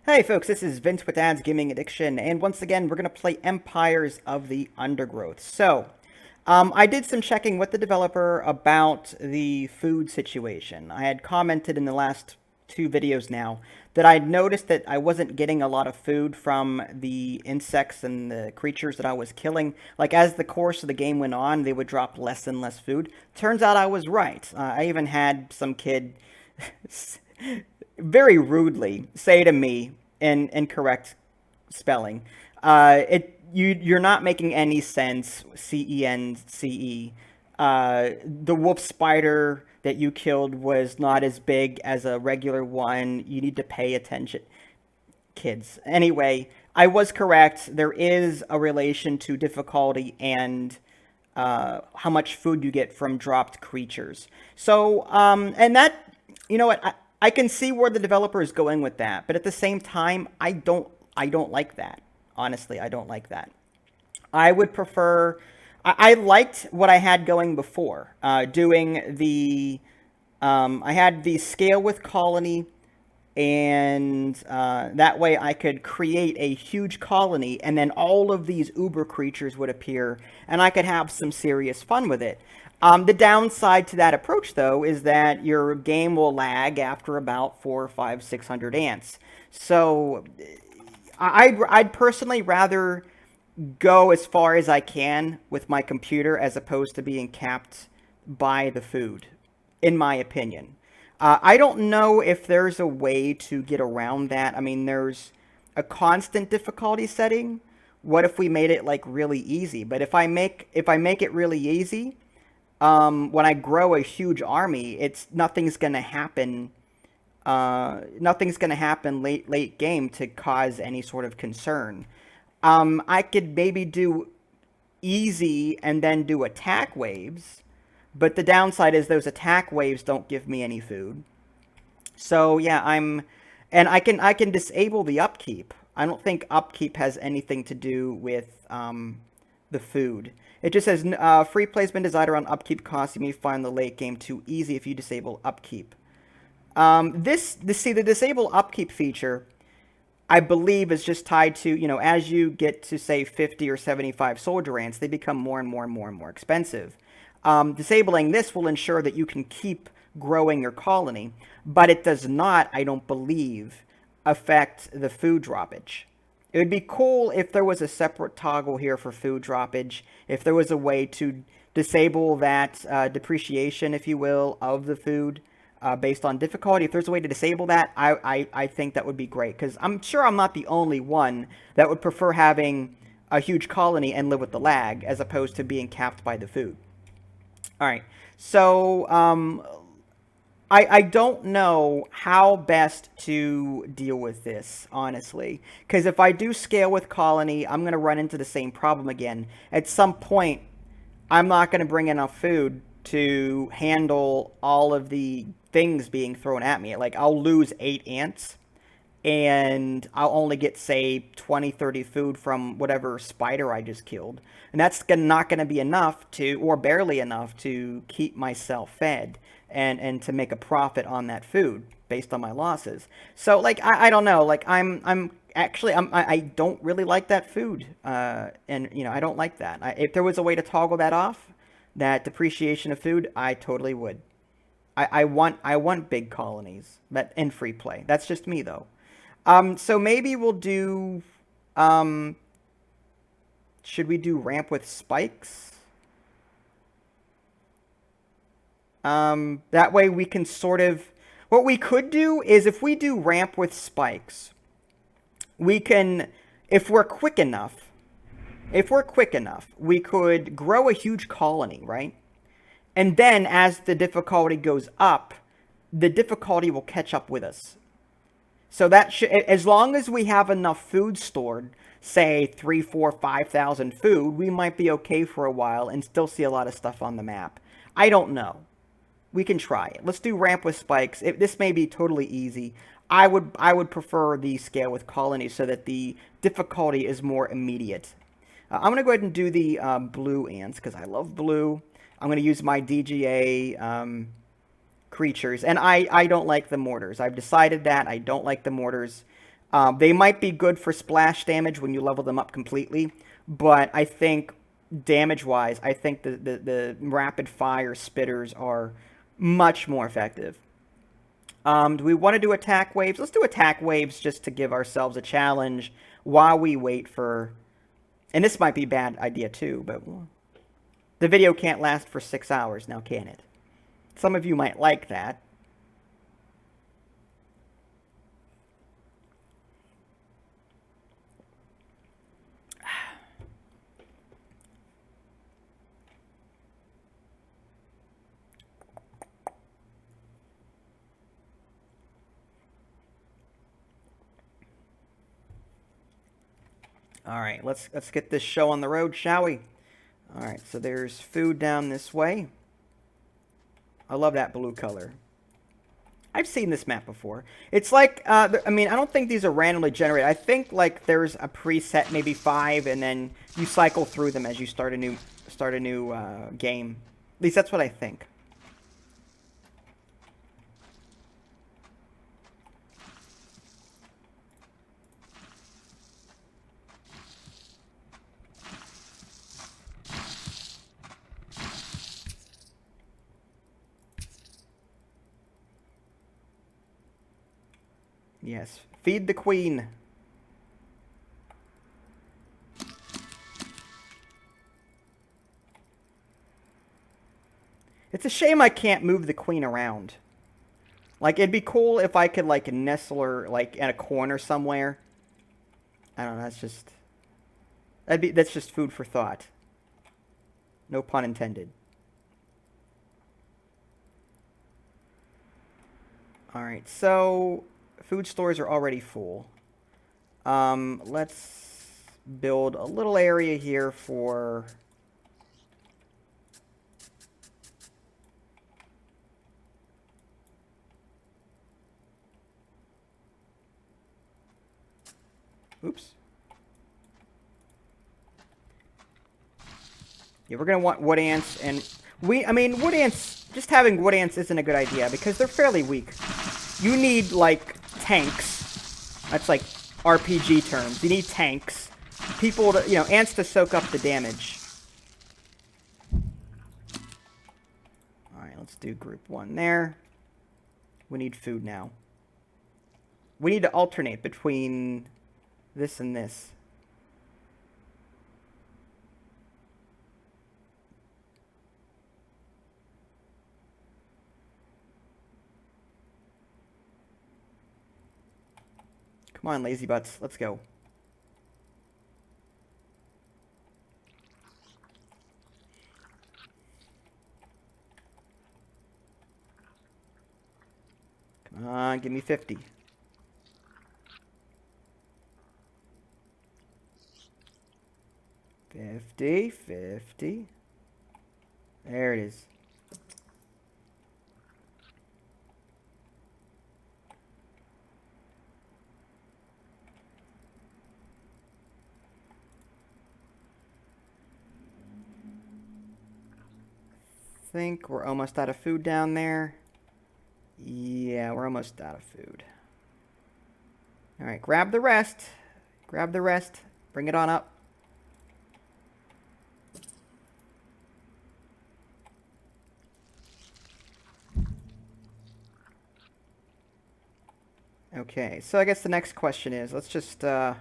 Hey folks, this is Vince with Ads Gaming Addiction, and once again, we're going to play Empires of the Undergrowth. I did some checking with the developer about the food situation. I had commented in the last two videos now that I'd noticed that I wasn't getting a lot of food from the insects and the creatures that I was killing. Like, as the course of the game went on, they would drop less and less food. Turns out I was right. I even had some kid very rudely say to me in incorrect spelling, you're not making any sense. CENCE. The wolf spider that you killed was not as big as a regular one. You need to pay attention, kids. Anyway, I was correct. There is a relation to difficulty and how much food you get from dropped creatures. And that, you know what, I can see where the developer is going with that, but at the same time, I don't like that. Honestly, I don't like that. I would prefer. I liked what I had going before, doing the. I had the scale with colony, and that way I could create a huge colony, and then all of these uber creatures would appear, and I could have some serious fun with it. The downside to that approach, though, is that your game will lag after about 4, 5, 600 ants. So I'd personally rather go as far as I can with my computer as opposed to being capped by the food, in my opinion. I don't know if there's a way to get around that. I mean, there's a constant difficulty setting. What if we made it like really easy? But if I make it really easy, when I grow a huge army, it's nothing's gonna happen. Nothing's gonna happen late game to cause any sort of concern. I could maybe do easy and then do attack waves, but the downside is those attack waves don't give me any food. So yeah, and I can disable the upkeep. I don't think upkeep has anything to do with the food. It just says free placement desired around upkeep costs. You may find the late game too easy if you disable upkeep. The disable upkeep feature, I believe, is just tied to, as you get to say 50 or 75 soldier ants, they become more and more and more and more expensive. Disabling this will ensure that you can keep growing your colony, but it does not, I don't believe, affect the food droppage. It would be cool if there was a separate toggle here for food droppage, if there was a way to disable that depreciation, if you will, of the food based on difficulty. If there's a way to disable that, I think that would be great, because I'm sure I'm not the only one that would prefer having a huge colony and live with the lag as opposed to being capped by the food. All right, so I don't know how best to deal with this, honestly. Because if I do scale with colony, I'm going to run into the same problem again. At some point, I'm not going to bring enough food to handle all of the things being thrown at me. Like, I'll lose 8 ants, and I'll only get, say, 20, 30 food from whatever spider I just killed. And that's not going to be enough to, or barely enough, to keep myself fed and to make a profit on that food based on my losses. So, like, I don't know. Like, I'm actually, I don't really like that food. And, I don't like that. If there was a way to toggle that off, that depreciation of food, I totally would. I want big colonies, but in free play. That's just me, though. So maybe we'll do. Should we do ramp with spikes? That way we can sort of. What we could do is, if we do ramp with spikes, we can, if we're quick enough, we could grow a huge colony, right? And then as the difficulty goes up, the difficulty will catch up with us. So that should, as long as we have enough food stored, say 3, 4, 5,000 food, we might be okay for a while and still see a lot of stuff on the map. I don't know. We can try it. Let's do ramp with spikes. This may be totally easy. I would prefer the scale with colonies so that the difficulty is more immediate. I'm going to go ahead and do the blue ants because I love blue. I'm going to use my DGA creatures. And I don't like the mortars. I've decided that I don't like the mortars. They might be good for splash damage when you level them up completely, but I think damage-wise, I think the rapid-fire spitters are much more effective. Do we want to do attack waves? Let's do attack waves just to give ourselves a challenge while we wait for... And this might be a bad idea too, but the video can't last for 6 hours now, can it? Some of you might like that. All right, let's get this show on the road, shall we? All right, so there's food down this way. I love that blue color. I've seen this map before. It's like, I mean, I don't think these are randomly generated. I think like there's a preset, maybe 5, and then you cycle through them as you start a new game. At least that's what I think. Yes, feed the queen. It's a shame I can't move the queen around. Like, it'd be cool if I could, like, nestle her, like, in a corner somewhere. I don't know, that's just food for thought. No pun intended. Alright, so... food stores are already full. Let's build a little area here for... Oops. Yeah, we're going to want wood ants, and I mean, wood ants, just having wood ants isn't a good idea, because they're fairly weak. You need, like, tanks. That's, like, RPG terms. You need tanks. People to, ants to soak up the damage. Alright, let's do group 1 there. We need food now. We need to alternate between this and this. Come on, lazy butts. Let's go. Come on, give me 50. 50. There it is. Think we're almost out of food down there. Yeah, we're almost out of food. All right, grab the rest. Grab the rest. Bring it on up. Okay, so I guess the next question is, let's just, you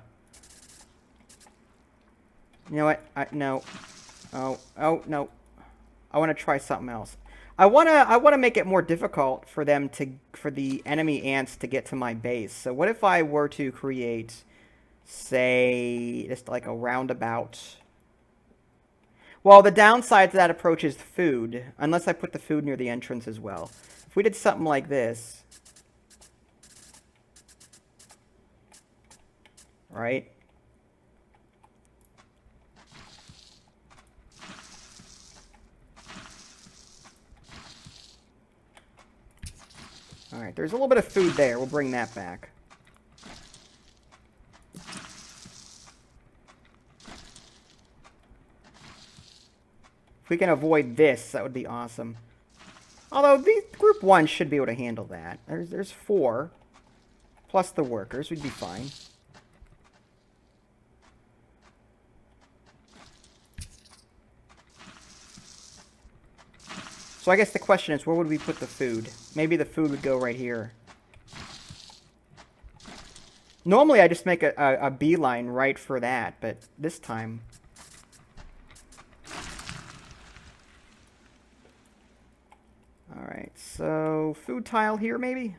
know what? No. Oh, no. I want to try something else. I want to make it more difficult for the enemy ants to get to my base. So what if I were to create, say, just like a roundabout? Well, the downside to that approach is food, unless I put the food near the entrance as well. If we did something like this, right? Alright, there's a little bit of food there. We'll bring that back. If we can avoid this, that would be awesome. Although, group 1 should be able to handle that. There's 4. Plus the workers. We'd be fine. So I guess the question is, where would we put the food? Maybe the food would go right here. Normally I just make a beeline right for that, but this time... Alright, so food tile here maybe?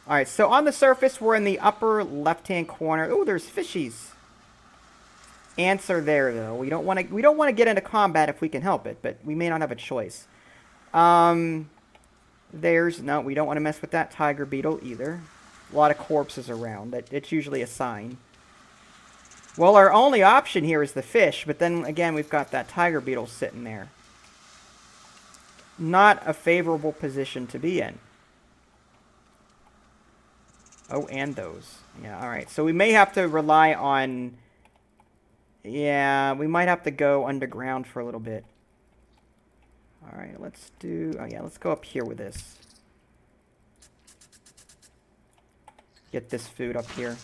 Alright, so on the surface we're in the upper left-hand corner. Oh, there's fishies. Ants are there though. We don't want to get into combat if we can help it, but we may not have a choice. No, we don't want to mess with that tiger beetle either. A lot of corpses around. It's usually a sign. Well, our only option here is the fish, but then again we've got that tiger beetle sitting there. Not a favorable position to be in. Oh, and those. Yeah, alright. So we may have to rely on... Yeah, we might have to go underground for a little bit. Alright, let's do... Oh yeah, let's go up here with this. Get this food up here.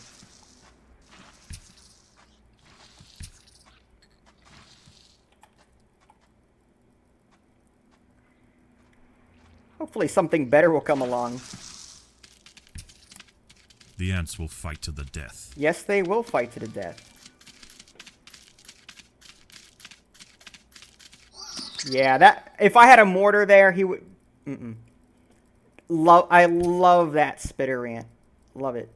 Hopefully something better will come along. The ants will fight to the death. Yes, they will fight to the death. Yeah, that... If I had a mortar there, he would... I love that spitter ant. Love it.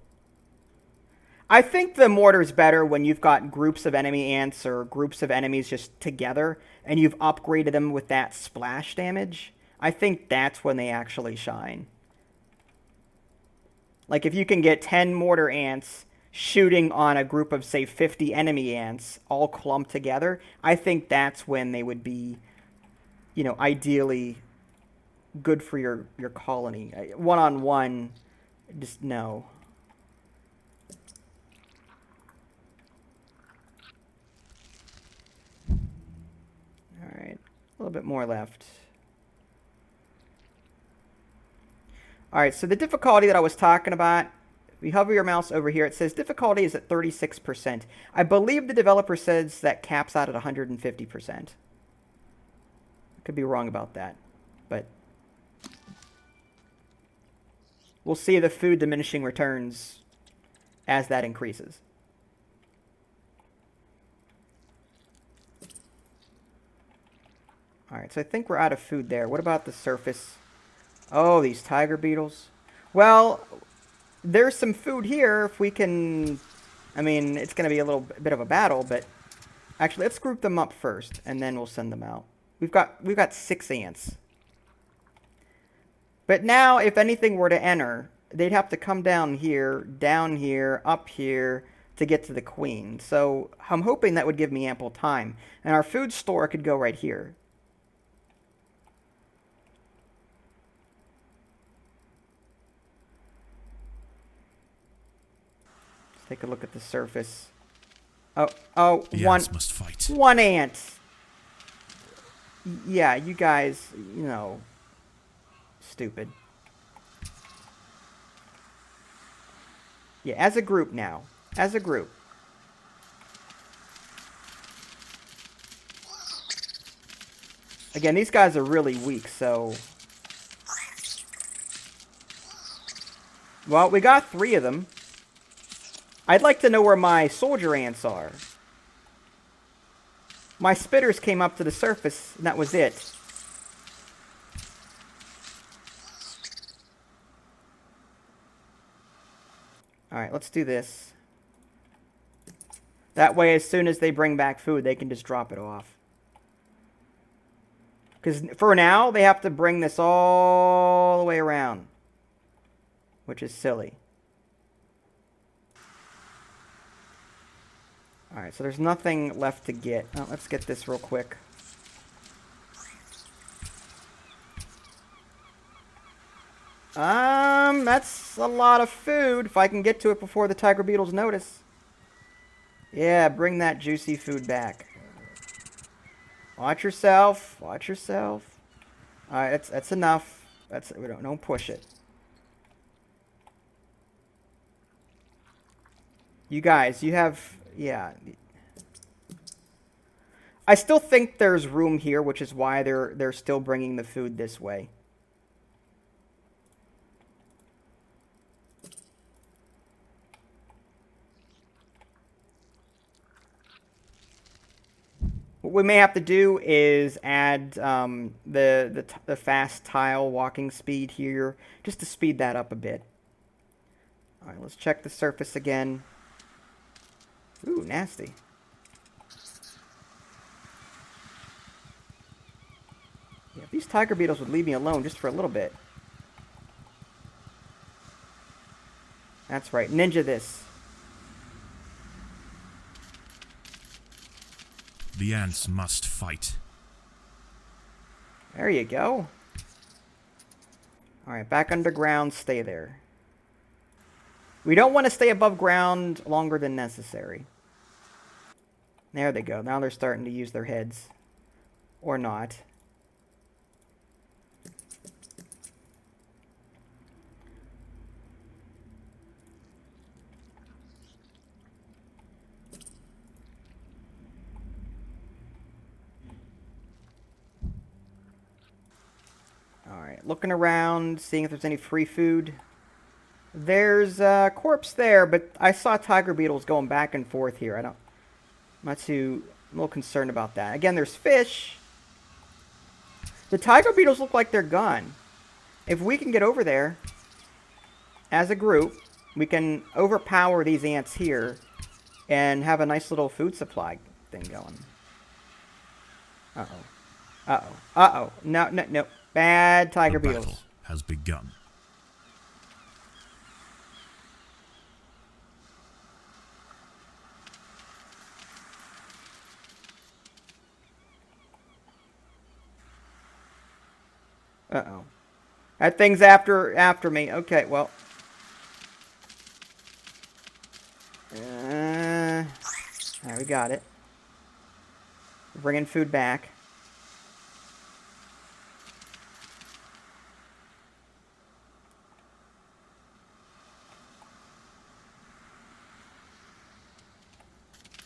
I think the mortar's better when you've got groups of enemy ants or groups of enemies just together, and you've upgraded them with that splash damage. I think that's when they actually shine. Like, if you can get 10 mortar ants shooting on a group of, say, 50 enemy ants all clumped together, I think that's when they would be, you know, ideally good for your colony. One-on-one, just no. Alright, a little bit more left. Alright, so the difficulty that I was talking about, if you hover your mouse over here, it says difficulty is at 36%. I believe the developer says that caps out at 150%. I could be wrong about that, but we'll see the food diminishing returns as that increases. Alright, so I think we're out of food there. What about the surface? Oh, these tiger beetles. Well, there's some food here if we can... I mean, it's going to be a little bit of a battle, but... Actually, let's group them up first, and then we'll send them out. We've got 6 ants. But now, if anything were to enter, they'd have to come down here, up here, to get to the queen. So, I'm hoping that would give me ample time. And our food store could go right here. Take a look at the surface. Oh, the ants must fight. One ant. Yeah, you guys, you know, stupid. Yeah, as a group now. As a group. Again, these guys are really weak, so... Well, we got 3 of them. I'd like to know where my soldier ants are. My spitters came up to the surface, and that was it. Alright, let's do this. That way, as soon as they bring back food, they can just drop it off. Because for now, they have to bring this all the way around. Which is silly. Alright, so there's nothing left to get. Oh, let's get this real quick. That's a lot of food. If I can get to it before the tiger beetles notice. Yeah, bring that juicy food back. Watch yourself. Watch yourself. Alright, that's enough. We don't push it. You guys, you have... Yeah. I still think there's room here, which is why they're still bringing the food this way. What we may have to do is add the fast tile walking speed here, just to speed that up a bit. All right, let's check the surface again. Ooh, nasty. Yeah, if these tiger beetles would leave me alone just for a little bit. That's right, ninja this. The ants must fight. There you go. Alright, back underground, stay there. We don't want to stay above ground longer than necessary. There they go. Now they're starting to use their heads. Or not. Alright, looking around, seeing if there's any free food. There's a corpse there, but I saw tiger beetles going back and forth here. I'm a little concerned about that. Again, there's fish. The tiger beetles look like they're gone. If we can get over there, as a group, we can overpower these ants here and have a nice little food supply thing going. Uh-oh. Uh-oh. Uh-oh. No, no, no. Bad tiger beetles. The battle has begun. Uh-oh. That thing's after me. Okay, well. There, we got it. Bringing food back.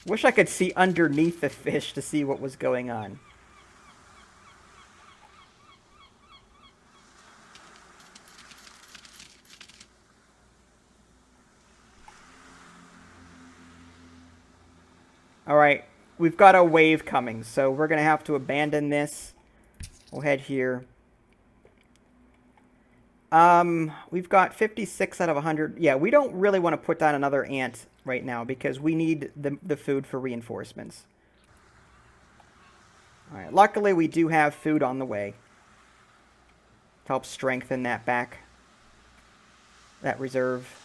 Wish I could see underneath the fish to see what was going on. Alright, we've got a wave coming, so we're going to have to abandon this. We'll head here. We've got 56 out of 100. Yeah, we don't really want to put down another ant right now because we need the food for reinforcements. Alright, luckily we do have food on the way to help strengthen that reserve.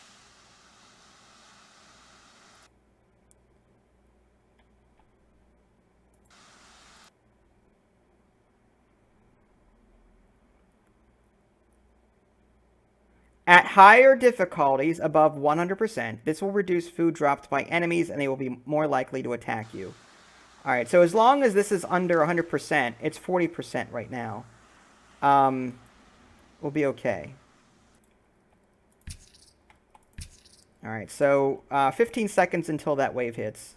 At higher difficulties, above 100%, this will reduce food dropped by enemies and they will be more likely to attack you. Alright, so as long as this is under 100%, it's 40% right now. We'll be okay. Alright, so 15 seconds until that wave hits.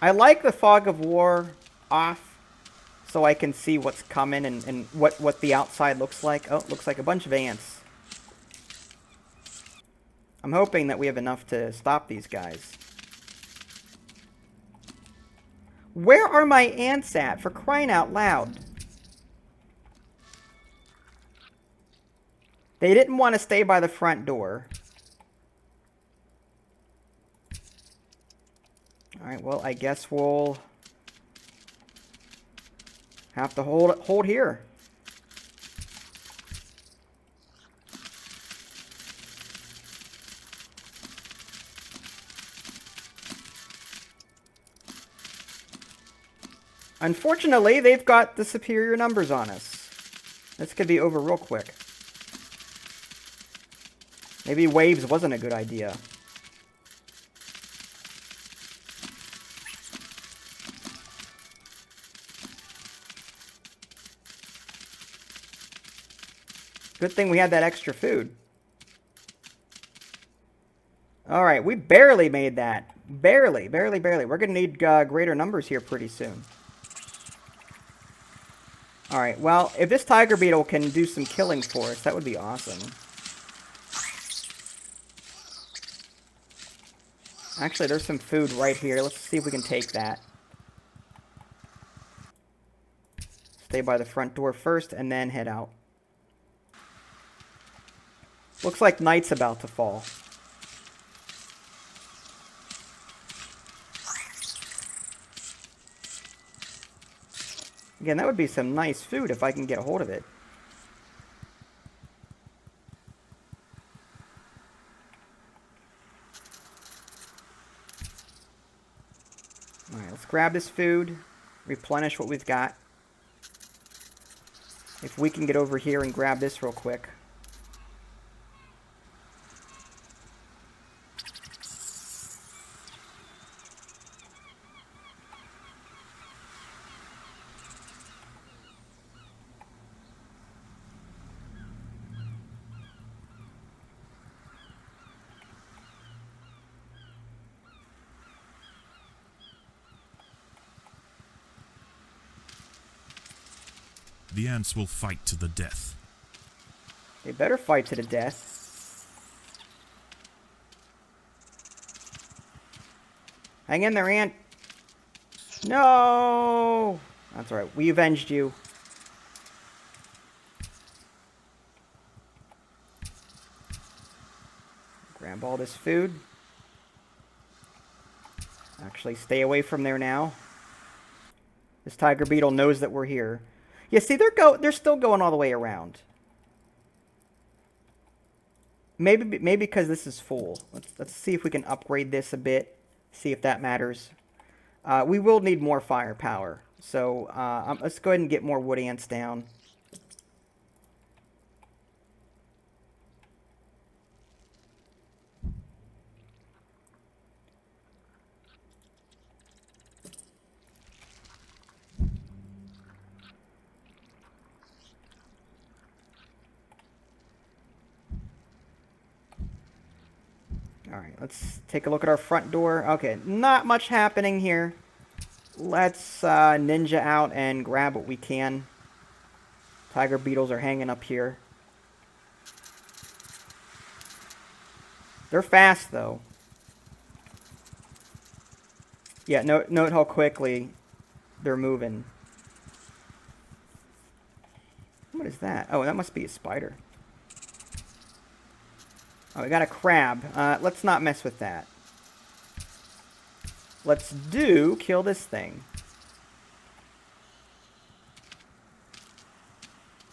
I like the fog of war off so I can see what's coming and what the outside looks like. Oh, it looks like a bunch of ants. I'm hoping that we have enough to stop these guys. Where are my ants at, for crying out loud? They didn't want to stay by the front door. Alright, well, I guess we'll have to hold here. Unfortunately, they've got the superior numbers on us. This could be over real quick. Maybe waves wasn't a good idea. Good thing we had that extra food. Alright, we barely made that. Barely. We're going to need greater numbers here pretty soon. Alright, well, if this tiger beetle can do some killing for us, that would be awesome. Actually, there's some food right here. Let's see if we can take that. Stay by the front door first, and then head out. Looks like night's about to fall. Again, that would be some nice food if I can get a hold of it. Alright, let's grab this food, replenish what we've got. If we can get over here and grab this real quick. The ants will fight to the death. They better fight to the death. Hang in there, ant. No! That's alright. We avenged you. Grab all this food. Actually, stay away from there now. This tiger beetle knows that we're here. Yeah, see, they're still going all the way around. Maybe because this is full. Let's see if we can upgrade this a bit. See if that matters. We will need more firepower. So let's go ahead and get more wood ants down. Alright, let's take a look at our front door. Okay, not much happening here. Let's ninja out and grab what we can. Tiger beetles are hanging up here. They're fast, though. Yeah, note how quickly they're moving. What is that? Oh, that must be a spider. Oh, we got a crab. Let's not mess with that. Let's kill this thing.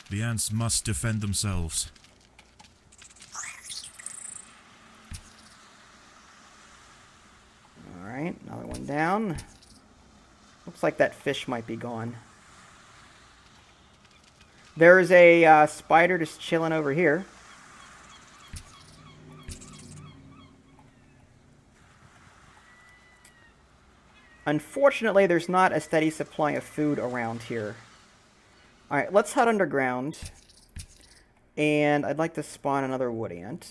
The ants must defend themselves. Alright, another one down. Looks like that fish might be gone. There's a spider just chilling over here. Unfortunately, there's not a steady supply of food around here. Alright, let's head underground. And I'd like to spawn another wood ant.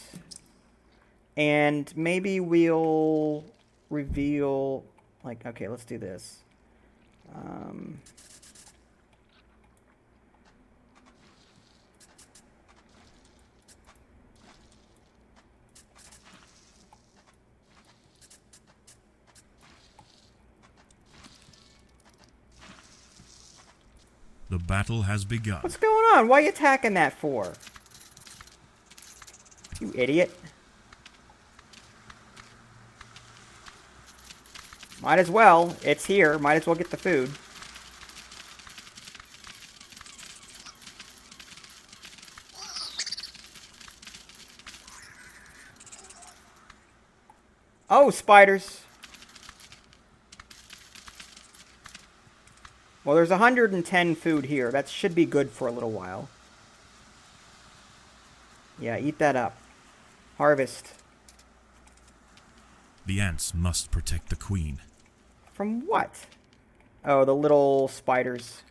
And maybe we'll reveal... Like, okay, let's do this. The battle has begun. What's going on? Why are you attacking that for? You idiot. Might as well. It's here. Might as well get the food. Oh, spiders. Well, there's 110 food here. That should be good for a little while. Yeah, eat that up. Harvest. The ants must protect the queen. From what? Oh, the little spiders.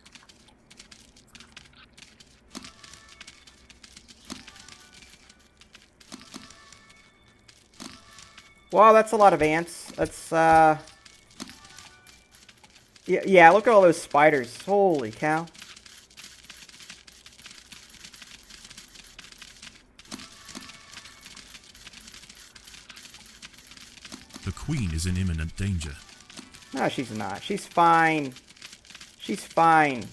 Wow, that's a lot of ants. That's, yeah, look at all those spiders. Holy cow. The queen is in imminent danger. No, she's not. She's fine. She's fine.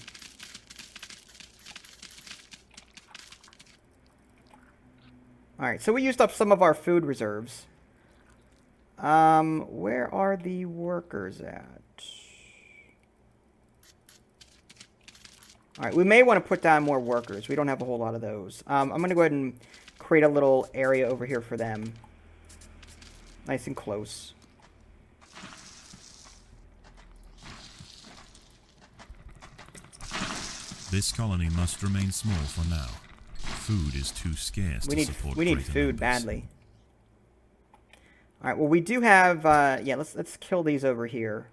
Alright, so we used up some of our food reserves. Where are the workers at? Alright, we may want to put down more workers. We don't have a whole lot of those. I'm going to go ahead and create a little area over here for them. Nice and close. This colony must remain small for now. Food is too scarce to support we need greater food numbers. badly. All right, well we do have yeah, let's kill these over here.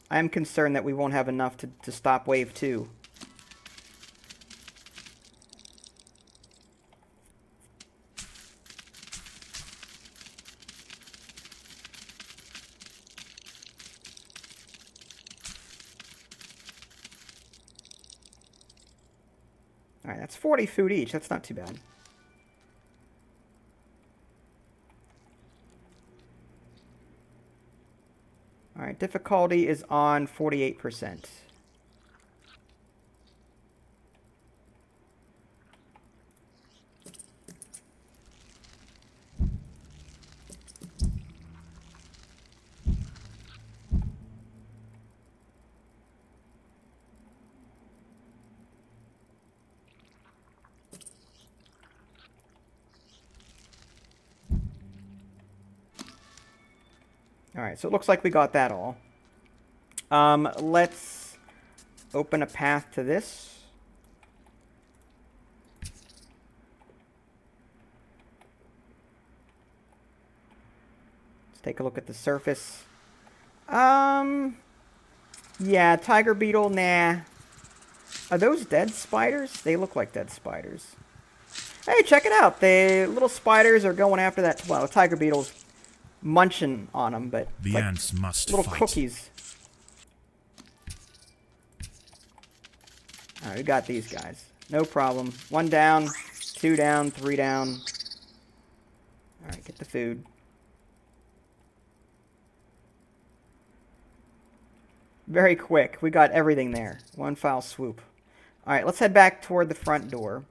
I am concerned that we won't have enough to stop wave 2. Alright, that's 40 food each. That's not too bad. Alright, difficulty is on 48%. Alright, so it looks like we got that all. Let's open a path to this. Let's take a look at the surface. Yeah, tiger beetle, nah. Are those dead spiders? They look like dead spiders. Hey, check it out. The little spiders are going after that, well, tiger beetle's munching on them, but The like ants must little fight. cookies. Alright, we got these guys. No problem. 1 down, 2 down, 3 down. Alright, get the food. Very quick. We got everything there. One foul swoop. Alright, let's head back toward the front door.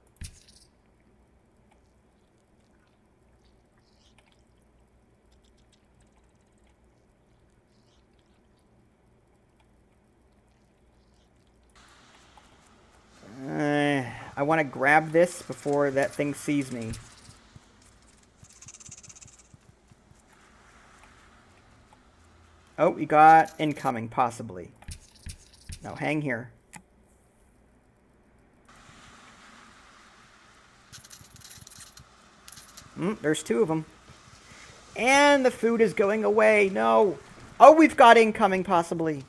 I want to grab this before that thing sees me. Oh, we got incoming, possibly. No, hang here. There's 2 of them. And the food is going away. No. Oh, we've got incoming, possibly.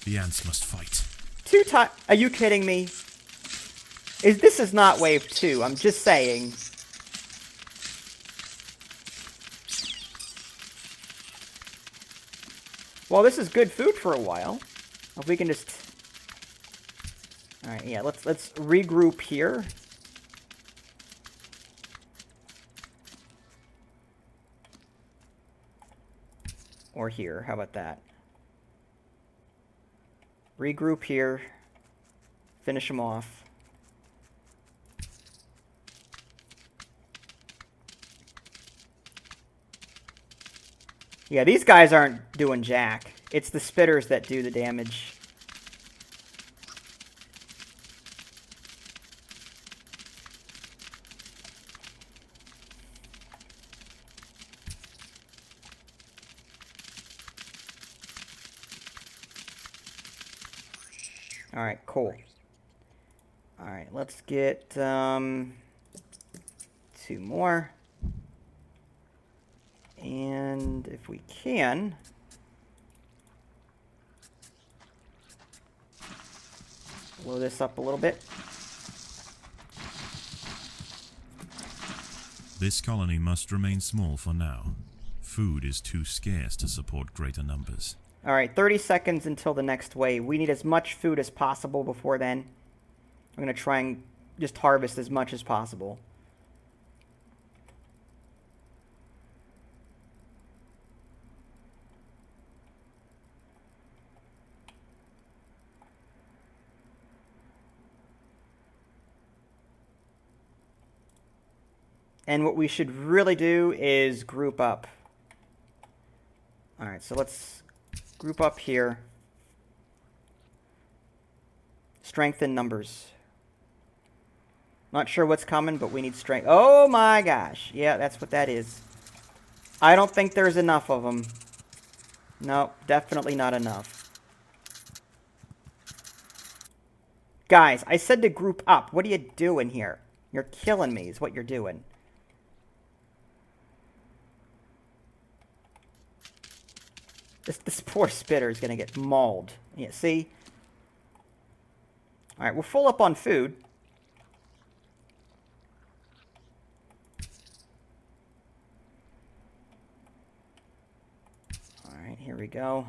The ants must fight. 2 times. Are you kidding me? This is not wave 2. I'm just saying. Well, this is good food for a while. If we can just... Alright, yeah, let's regroup here. Or here, how about that? Regroup here. Finish them off. Yeah, these guys aren't doing jack. It's the spitters that do the damage. Alright, cool. Alright, let's get 2 more. And if we can, blow this up a little bit. This colony must remain small for now. Food is too scarce to support greater numbers. Alright, 30 seconds until the next wave. We need as much food as possible before then. I'm going to try and just harvest as much as possible. And what we should really do is group up. Alright, so let's group up here. Strengthen numbers. Not sure what's coming, but we need strength. Oh my gosh. Yeah, that's what that is. I don't think there's enough of them. No, definitely not enough. Guys, I said to group up. What are you doing here? You're killing me is what you're doing. This poor spitter is going to get mauled. Yeah, see? Alright, we're full up on food. Alright, here we go.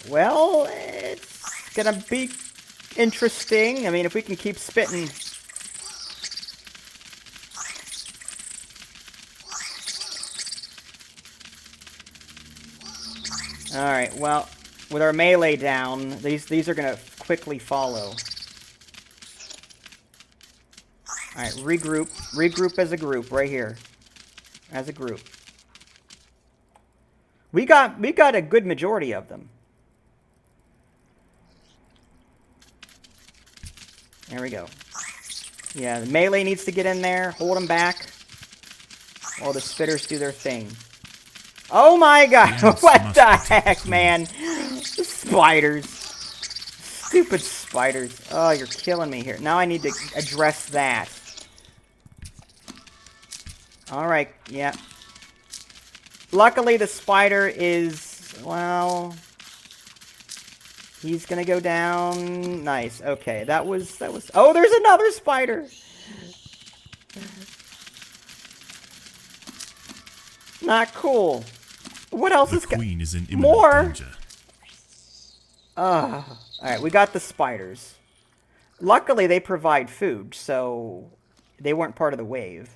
Well, it's gonna be interesting. I mean, if we can keep spitting. Alright, well, with our melee down, these are gonna quickly follow. Alright, regroup. Regroup as a group, right here. As a group. We got a good majority of them. There we go. Yeah, the melee needs to get in there. Hold them back. While the spitters do their thing. Oh my god! What the heck, man? Spiders. Stupid spiders. Oh, you're killing me here. Now I need to address that. Alright, yeah. Luckily, the spider is, well... He's gonna go down. Nice. Okay, that was... Oh, there's another spider! Not cool. What else is... The queen is in imminent more? danger. Alright, we got the spiders. Luckily, they provide food, so... They weren't part of the wave.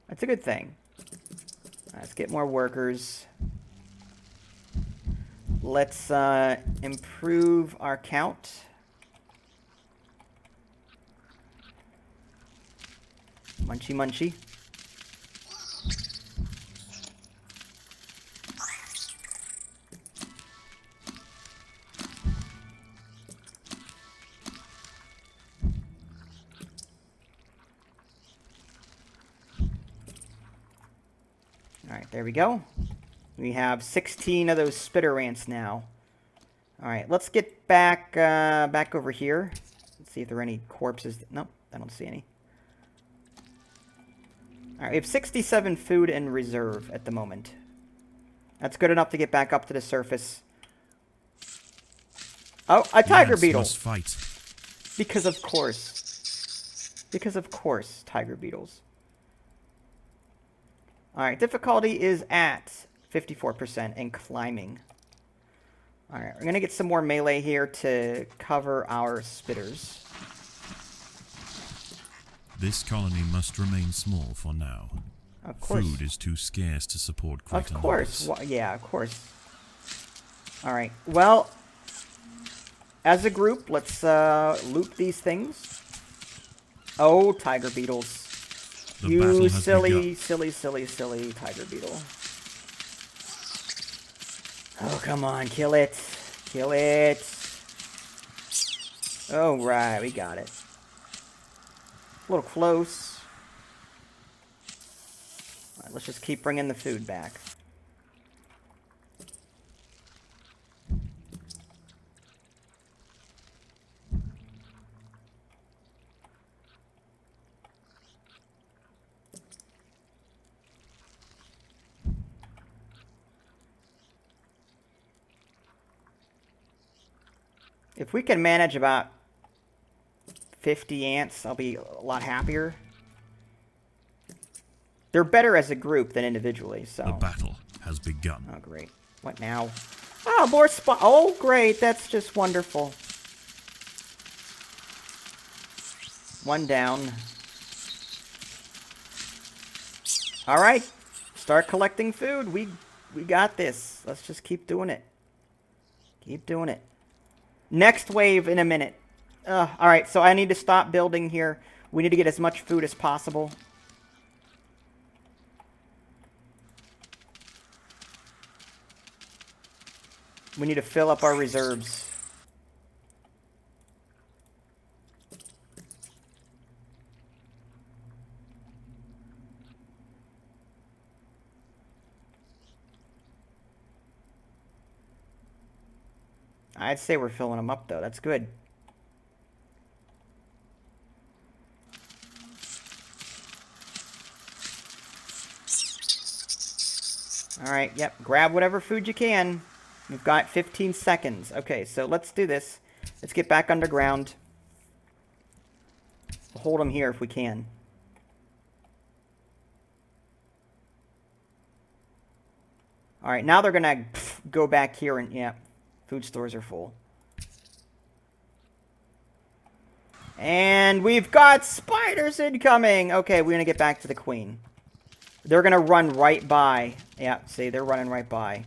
That's a good thing. Let's get more workers. Let's improve our count. Munchy, munchy. Alright, there we go. We have 16 of those spitter ants now. Alright, let's get back back over here. Let's see if there are any corpses. Nope, I don't see any. Alright, we have 67 food in reserve at the moment. That's good enough to get back up to the surface. Oh, a tiger beetle! Must fight. Because of course. Because of course, tiger beetles. Alright, difficulty is at 54% and climbing. Alright, we're going to get some more melee here to cover our spitters. This colony must remain small for now. Of course. Food is too scarce to support greater Of course. numbers. Yeah, of course. Alright, well, as a group, let's loot these things. Oh, tiger beetles. The battle You has begun. silly tiger beetle. Oh, come on, kill it. Kill it. Oh, right, we got it. A little close. All right, let's just keep bringing the food back. If we can manage about 50 ants, I'll be a lot happier. They're better as a group than individually, so... The battle has begun. Oh, great. What now? Oh, more spot. Oh, great. That's just wonderful. One down. All right. Start collecting food. We got this. Let's just keep doing it. Keep doing it. Next wave in a minute. All right, so I need to stop building here. We need to get as much food as possible. We need to fill up our reserves. I'd say we're filling them up, though. That's good. All right, yep. Grab whatever food you can. We've got 15 seconds. Okay, so let's do this. Let's get back underground. We'll hold them here if we can. All right, now they're going to go back here and, yeah, food stores are full. And we've got spiders incoming. Okay, we're going to get back to the queen. They're going to run right by. Yeah, see, they're running right by.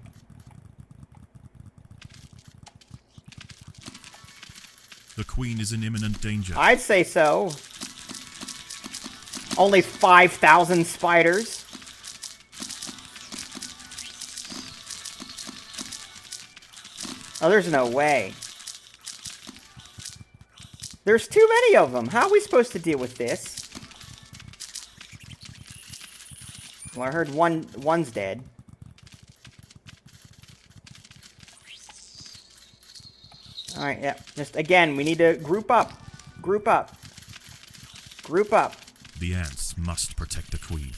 The queen is in imminent danger. I'd say so. Only 5,000 spiders. Oh, there's no way. There's too many of them. How are we supposed to deal with this? Well, I heard one's dead. Alright, yeah. Just, again, we need to group up. Group up. Group up. The ants must protect the queen.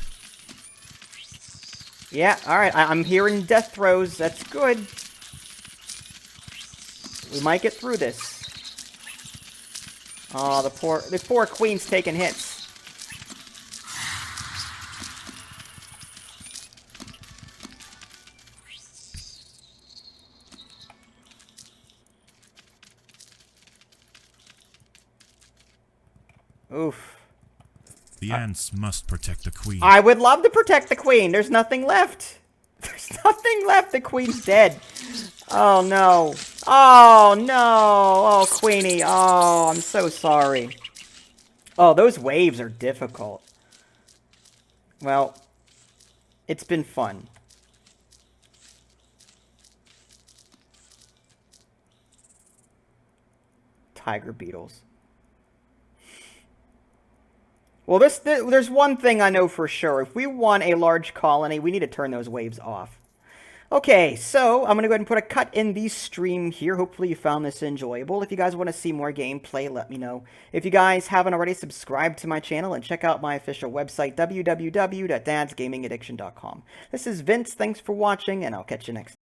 Yeah, alright. I'm hearing death throes. That's good. We might get through this. Oh, the poor queen's taking hits. Oof. The ants must protect the queen. I would love to protect the queen. There's nothing left. There's nothing left. The queen's dead. Oh, no. Oh, no. Oh, Queenie. Oh, I'm so sorry. Oh, those waves are difficult. Well, it's been fun. Tiger beetles. Well, there's one thing I know for sure. If we want a large colony, we need to turn those waves off. Okay, so I'm going to go ahead and put a cut in the stream here. Hopefully you found this enjoyable. If you guys want to see more gameplay, let me know. If you guys haven't already, subscribe to my channel and check out my official website, www.dadsgamingaddiction.com. This is Vince. Thanks for watching, and I'll catch you next time.